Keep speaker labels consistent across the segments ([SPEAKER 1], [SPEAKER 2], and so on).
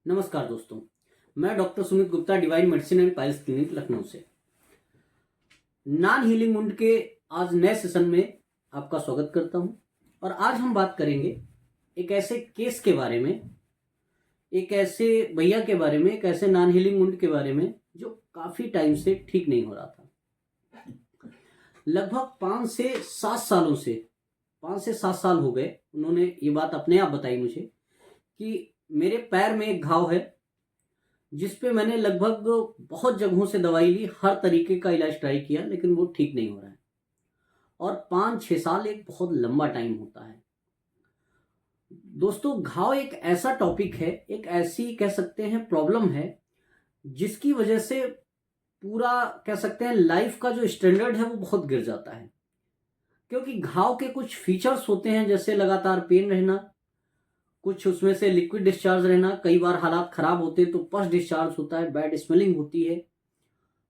[SPEAKER 1] नमस्कार दोस्तों, मैं doctor Sumit Gupta, divine medicine and piles clinic Lucknow से नॉन हीलिंग वुंड के आज नए सेशन में आपका स्वागत करता हूं। और आज हम बात करेंगे एक ऐसे केस के बारे में, एक ऐसे भैया के बारे में, एक ऐसे नॉन हीलिंग वुंड के बारे में जो काफ़ी टाइम से ठीक नहीं हो रहा था। लगभग 5 से 7 साल हो गए। उन्होंने ये बात अपने आप बताई मुझे कि मेरे पैर में एक घाव है जिस पे मैंने लगभग बहुत जगहों से दवाई ली, हर तरीके का इलाज ट्राई किया, लेकिन वो ठीक नहीं हो रहा है। और 5-6 साल एक बहुत लंबा टाइम होता है। दोस्तों, घाव एक ऐसा टॉपिक है, एक ऐसी कह सकते हैं प्रॉब्लम है जिसकी वजह से पूरा कह सकते हैं लाइफ का जो स्टैंडर्ड है वो बहुत गिर जाता है। क्योंकि घाव के कुछ फीचर्स होते हैं, जैसे लगातार पेन रहना, कुछ उसमें से लिक्विड डिस्चार्ज रहना, कई बार हालात खराब होते हैं तो पस डिस्चार्ज होता है, बैड स्मेलिंग होती है,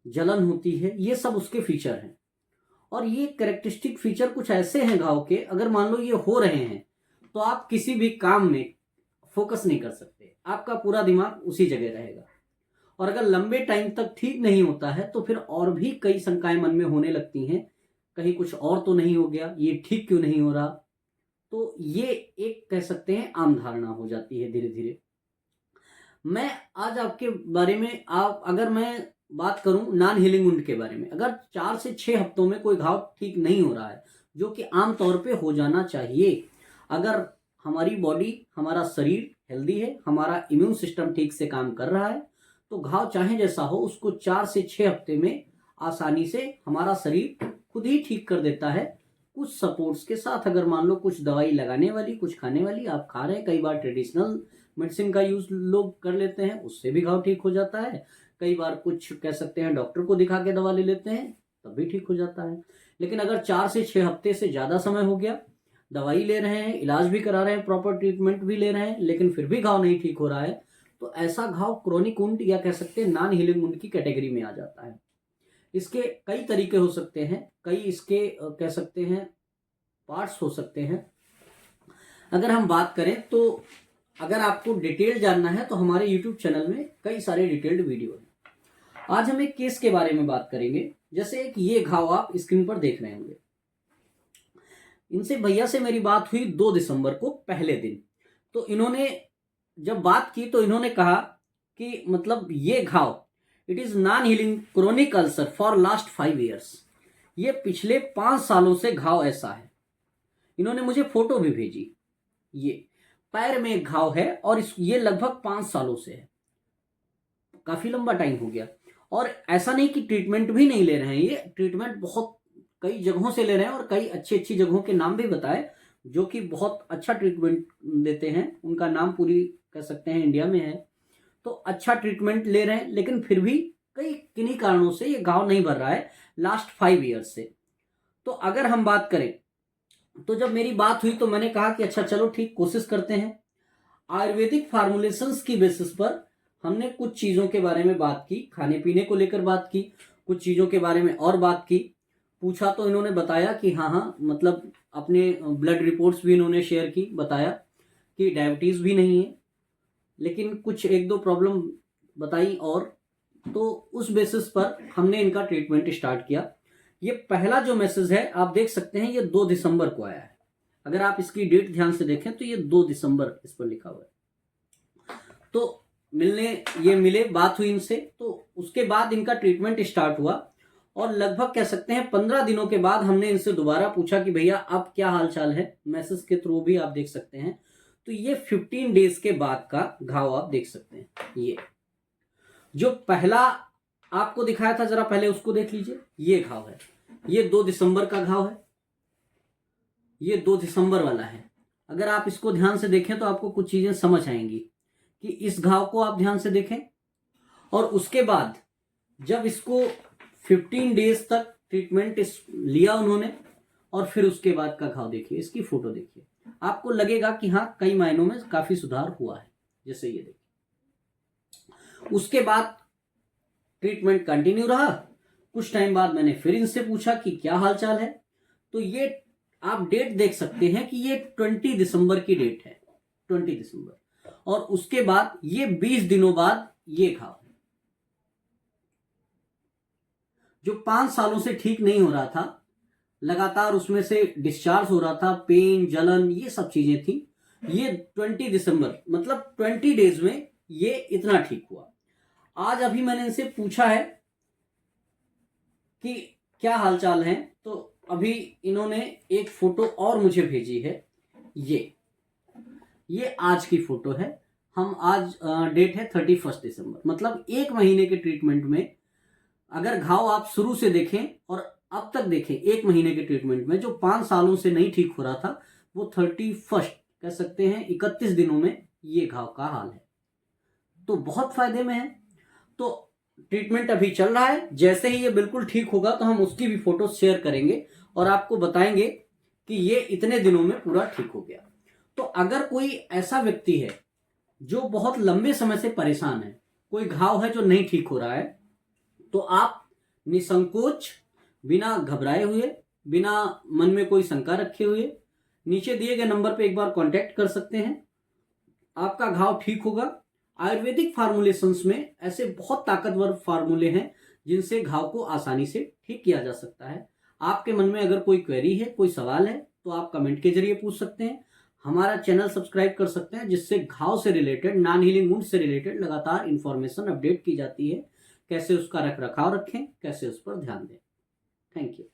[SPEAKER 1] जलन होती है, ये सब उसके फीचर हैं। और ये कैरेक्टरिस्टिक फीचर कुछ ऐसे हैं घाव के, अगर मान लो ये हो रहे हैं तो आप किसी भी काम में फोकस नहीं कर सकते, आपका पूरा दिमाग उसी जगह रहेगा। और अगर लंबे टाइम तक ठीक नहीं होता है तो फिर और भी कई शंकाएं मन में होने लगती हैं, कहीं कुछ और तो नहीं हो गया, ये ठीक क्यों नहीं हो रहा। तो ये एक कह सकते हैं आम धारणा हो जाती है धीरे धीरे। मैं आज आपके बारे में अगर मैं बात करूं नॉन हीलिंग वुंड के बारे में, अगर 4 से 6 हफ्तों में कोई घाव ठीक नहीं हो रहा है, जो कि आम तौर पे हो जाना चाहिए, अगर हमारी बॉडी, हमारा शरीर हेल्दी है, हमारा इम्यून सिस्टम ठीक से काम कर रहा है, तो घाव चाहे जैसा हो उसको 4 से 6 हफ्ते में आसानी से हमारा शरीर खुद ही ठीक कर देता है, कुछ सपोर्ट्स के साथ। अगर मान लो कुछ दवाई लगाने वाली, कुछ खाने वाली आप खा रहे हैं, कई बार ट्रेडिशनल मेडिसिन का यूज लोग कर लेते हैं, उससे भी घाव ठीक हो जाता है। कई बार कुछ कह सकते हैं डॉक्टर को दिखा के दवा ले लेते हैं, तब भी ठीक हो जाता है। लेकिन अगर 4 से 6 हफ्ते से ज़्यादा समय हो गया, दवाई ले रहे हैं, इलाज भी करा रहे हैं, प्रॉपर ट्रीटमेंट भी ले रहे हैं, लेकिन फिर भी घाव नहीं ठीक हो रहा है, तो ऐसा घाव क्रोनिक वुंड या कह सकते हैं नॉन हीलिंग वुंड की कैटेगरी में आ जाता है। इसके कई तरीके हो सकते हैं, कई इसके कह सकते हैं पार्ट्स हो सकते हैं। अगर हम बात करें तो अगर आपको डिटेल जानना है तो हमारे YouTube चैनल में कई सारे डिटेल्ड वीडियो हैं। आज हम एक केस के बारे में बात करेंगे, जैसे एक ये घाव आप स्क्रीन पर देख रहे होंगे। इनसे भैया से मेरी बात हुई 2 दिसंबर को, पहले दिन। तो इन्होंने जब बात की तो इन्होंने कहा कि मतलब ये घाव it is non healing chronic ulcer for last 5 years. ये पिछले 5 सालों से घाव ऐसा है। इन्होंने मुझे फोटो भी भेजी। ये पैर में एक घाव है और ये लगभग 5 सालों से है, काफी लंबा टाइम हो गया। और ऐसा नहीं कि ट्रीटमेंट भी नहीं ले रहे हैं, ये ट्रीटमेंट बहुत कई जगहों से ले रहे हैं और कई अच्छी अच्छी जगहों के नाम भी बताए जो कि बहुत अच्छा ट्रीटमेंट देते हैं। उनका नाम पूरी कह सकते हैं इंडिया में है, तो अच्छा ट्रीटमेंट ले रहे हैं, लेकिन फिर भी कई किन्हीं कारणों से ये घाव नहीं भर रहा है लास्ट 5 ईयर्स से। तो अगर हम बात करें तो जब मेरी बात हुई तो मैंने कहा कि अच्छा चलो ठीक, कोशिश करते हैं। आयुर्वेदिक फार्मुलेशंस की बेसिस पर हमने कुछ चीज़ों के बारे में बात की, खाने पीने को लेकर बात की, कुछ चीज़ों के बारे में और बात की। पूछा तो इन्होंने बताया कि हाँ, मतलब अपने ब्लड रिपोर्ट्स भी इन्होंने शेयर की, बताया कि डायबिटीज़ भी नहीं है, लेकिन कुछ 1-2 प्रॉब्लम बताई। और तो उस बेसिस पर हमने इनका ट्रीटमेंट स्टार्ट किया। ये पहला जो मैसेज है आप देख सकते हैं, ये 2 दिसंबर को आया है। अगर आप इसकी डेट ध्यान से देखें तो ये 2 दिसंबर इस पर लिखा हुआ है। तो मिले, बात हुई इनसे, तो उसके बाद इनका ट्रीटमेंट स्टार्ट हुआ। और लगभग कह सकते हैं 15 दिनों के बाद हमने इनसे दोबारा पूछा कि भैया अब क्या हाल चाल है, मैसेज के थ्रू भी आप देख सकते हैं। तो ये 15 डेज के बाद का घाव आप देख सकते हैं। ये जो पहला आपको दिखाया था, जरा पहले उसको देख लीजिए, ये घाव है, ये 2 दिसंबर का घाव है, ये 2 दिसंबर वाला है। अगर आप इसको ध्यान से देखें तो आपको कुछ चीजें समझ आएंगी कि इस घाव को आप ध्यान से देखें। और उसके बाद जब इसको 15 डेज तक ट्रीटमेंट लिया उन्होंने, और फिर उसके बाद का घाव देखिए, इसकी फोटो देखिए, आपको लगेगा कि हाँ कई मायनों में काफी सुधार हुआ है। जैसे ये देखिए, उसके बाद ट्रीटमेंट कंटिन्यू रहा। कुछ टाइम बाद मैंने फिर इनसे पूछा कि क्या हालचाल है, तो ये आप डेट देख सकते हैं कि ये 20 दिसंबर की डेट है, 20 दिसंबर। और उसके बाद ये 20 दिनों बाद ये घाव जो 5 सालों से ठीक नहीं हो रहा था, लगातार उसमें से डिस्चार्ज हो रहा था, पेन, जलन, ये सब चीजें थी। ये 20 दिसंबर मतलब 20 डेज में ये इतना ठीक हुआ। आज अभी मैंने इनसे पूछा है कि क्या हालचाल है, तो अभी इन्होंने एक फोटो और मुझे भेजी है। ये आज की फोटो है। हम आज डेट है 31 दिसंबर, मतलब 1 महीने के ट्रीटमेंट में अगर घाव आप शुरू से देखें और अब तक देखें, 1 महीने के ट्रीटमेंट में जो 5 सालों से नहीं ठीक हो रहा था, वो 31 कह सकते हैं 31 दिनों में ये घाव का हाल है। तो बहुत फायदे में है। तो ट्रीटमेंट अभी चल रहा है, जैसे ही ये बिल्कुल ठीक होगा तो हम उसकी भी फोटो शेयर करेंगे और आपको बताएंगे कि ये इतने दिनों में पूरा ठीक हो गया। तो अगर कोई ऐसा व्यक्ति है जो बहुत लंबे समय से परेशान है, कोई घाव है जो नहीं ठीक हो रहा है, तो आप निसंकोच, बिना घबराए हुए, बिना मन में कोई शंका रखे हुए नीचे दिए गए नंबर पे एक बार कांटेक्ट कर सकते हैं। आपका घाव ठीक होगा। आयुर्वेदिक फार्मूलेशंस में ऐसे बहुत ताकतवर फार्मूले हैं जिनसे घाव को आसानी से ठीक किया जा सकता है। आपके मन में अगर कोई क्वेरी है, कोई सवाल है, तो आप कमेंट के जरिए पूछ सकते हैं। हमारा चैनल सब्सक्राइब कर सकते हैं, जिससे घाव से रिलेटेड, नॉन हीलिंग वुंड से रिलेटेड लगातार इंफॉर्मेशन अपडेट की जाती है। कैसे उसका रख रखाव रखें, कैसे उस पर ध्यान दें। Thank you.